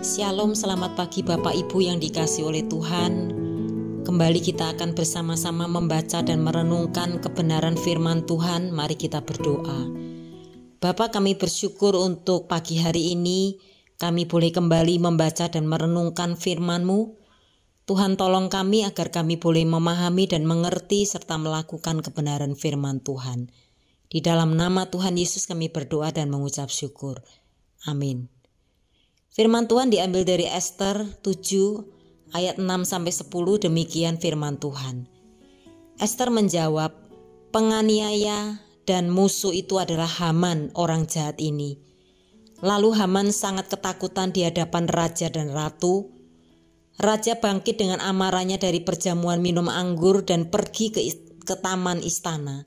Shalom, selamat pagi Bapak Ibu yang dikasihi oleh Tuhan. Kembali kita akan bersama-sama membaca dan merenungkan kebenaran firman Tuhan. Mari kita berdoa. Bapa, kami bersyukur untuk pagi hari ini kami boleh kembali membaca dan merenungkan firman-Mu. Tuhan, tolong kami agar kami boleh memahami dan mengerti serta melakukan kebenaran firman Tuhan. Di dalam nama Tuhan Yesus kami berdoa dan mengucap syukur. Amin. Firman Tuhan diambil dari Ester 7 ayat 6-10, demikian firman Tuhan. Ester menjawab, penganiaya dan musuh itu adalah Haman, orang jahat ini. Lalu Haman sangat ketakutan di hadapan raja dan ratu. Raja bangkit dengan amarahnya dari perjamuan minum anggur dan pergi ke taman istana.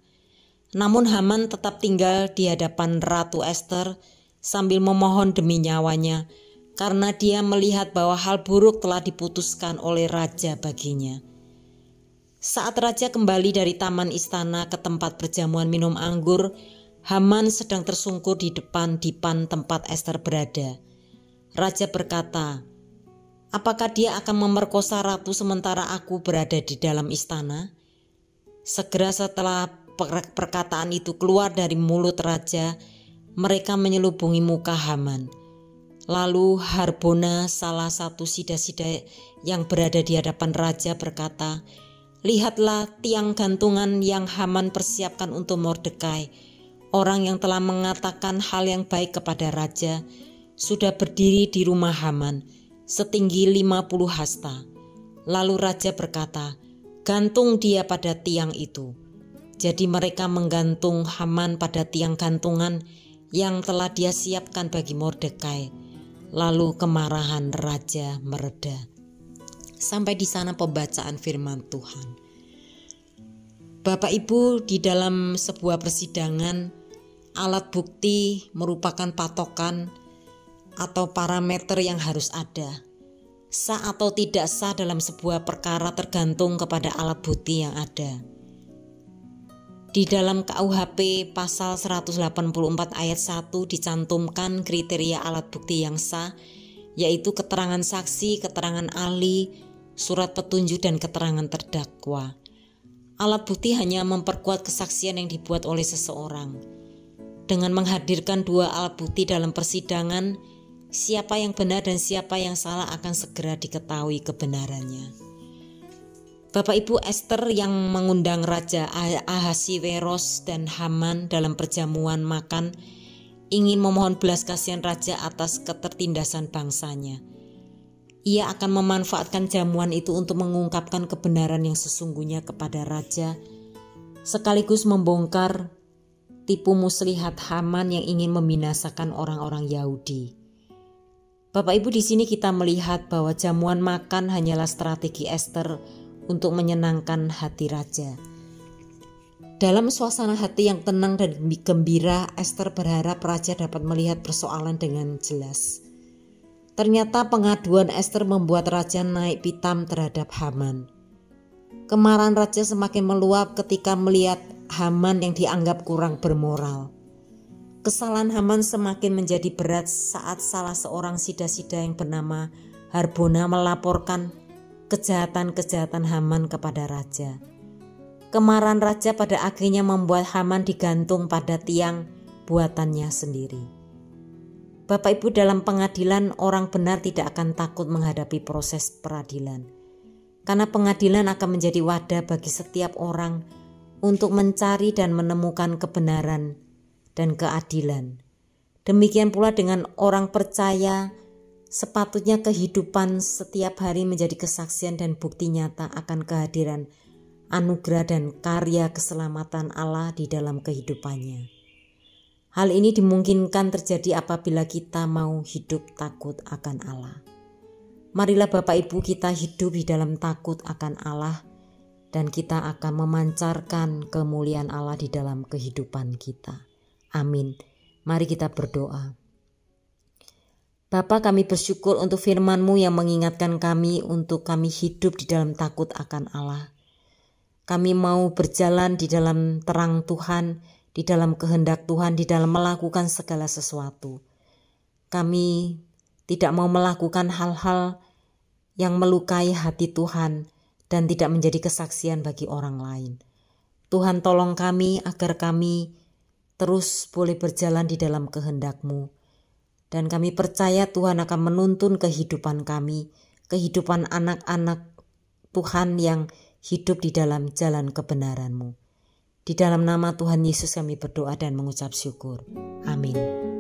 Namun Haman tetap tinggal di hadapan Ratu Ester sambil memohon demi nyawanya, karena dia melihat bahwa hal buruk telah diputuskan oleh raja baginya. Saat raja kembali dari taman istana ke tempat perjamuan minum anggur, Haman sedang tersungkur di depan dipan tempat Ester berada. Raja berkata, apakah dia akan memerkosa ratu sementara aku berada di dalam istana? Segera setelah perkataan itu keluar dari mulut raja, mereka menyelubungi muka Haman. Lalu Harbona, salah satu sida-sida yang berada di hadapan raja, berkata, lihatlah tiang gantungan yang Haman persiapkan untuk Mordekai, orang yang telah mengatakan hal yang baik kepada raja, sudah berdiri di rumah Haman, setinggi 50 hasta. Lalu raja berkata, gantung dia pada tiang itu. Jadi mereka menggantung Haman pada tiang gantungan yang telah dia siapkan bagi Mordekai. Lalu kemarahan raja mereda. Sampai di sana pembacaan firman Tuhan. Bapak Ibu, di dalam sebuah persidangan, alat bukti merupakan patokan atau parameter yang harus ada. Sah atau tidak sah dalam sebuah perkara tergantung kepada alat bukti yang ada. Di dalam KUHP pasal 184 ayat 1 dicantumkan kriteria alat bukti yang sah, yaitu keterangan saksi, keterangan ahli, surat petunjuk, dan keterangan terdakwa. Alat bukti hanya memperkuat kesaksian yang dibuat oleh seseorang. Dengan menghadirkan dua alat bukti dalam persidangan, siapa yang benar dan siapa yang salah akan segera diketahui kebenarannya. Bapak Ibu, Ester yang mengundang Raja Ahasiweros dan Haman dalam perjamuan makan ingin memohon belas kasihan raja atas ketertindasan bangsanya. Ia akan memanfaatkan jamuan itu untuk mengungkapkan kebenaran yang sesungguhnya kepada raja, sekaligus membongkar tipu muslihat Haman yang ingin membinasakan orang-orang Yahudi. Bapak Ibu, di sini kita melihat bahwa jamuan makan hanyalah strategi Ester untuk menyenangkan hati raja. Dalam suasana hati yang tenang dan gembira, Ester berharap raja dapat melihat persoalan dengan jelas. Ternyata pengaduan Ester membuat raja naik pitam terhadap Haman. Kemarahan raja semakin meluap ketika melihat Haman yang dianggap kurang bermoral. Kesalahan Haman semakin menjadi berat saat salah seorang sida-sida yang bernama Harbona melaporkan kejahatan-kejahatan Haman kepada raja. Kemarahan raja pada akhirnya membuat Haman digantung pada tiang buatannya sendiri. Bapak Ibu, dalam pengadilan orang benar tidak akan takut menghadapi proses peradilan, karena pengadilan akan menjadi wadah bagi setiap orang untuk mencari dan menemukan kebenaran dan keadilan. Demikian pula dengan orang percaya, sepatutnya kehidupan setiap hari menjadi kesaksian dan bukti nyata akan kehadiran anugerah dan karya keselamatan Allah di dalam kehidupannya. Hal ini dimungkinkan terjadi apabila kita mau hidup takut akan Allah. Marilah Bapak Ibu kita hidup di dalam takut akan Allah, dan kita akan memancarkan kemuliaan Allah di dalam kehidupan kita. Amin. Mari kita berdoa. Bapa, kami bersyukur untuk firman-Mu yang mengingatkan kami untuk kami hidup di dalam takut akan Allah. Kami mau berjalan di dalam terang Tuhan, di dalam kehendak Tuhan, di dalam melakukan segala sesuatu. Kami tidak mau melakukan hal-hal yang melukai hati Tuhan dan tidak menjadi kesaksian bagi orang lain. Tuhan, tolong kami agar kami terus boleh berjalan di dalam kehendak-Mu. Dan kami percaya Tuhan akan menuntun kehidupan kami, kehidupan anak-anak Tuhan yang hidup di dalam jalan kebenaran-Mu. Di dalam nama Tuhan Yesus kami berdoa dan mengucap syukur. Amin.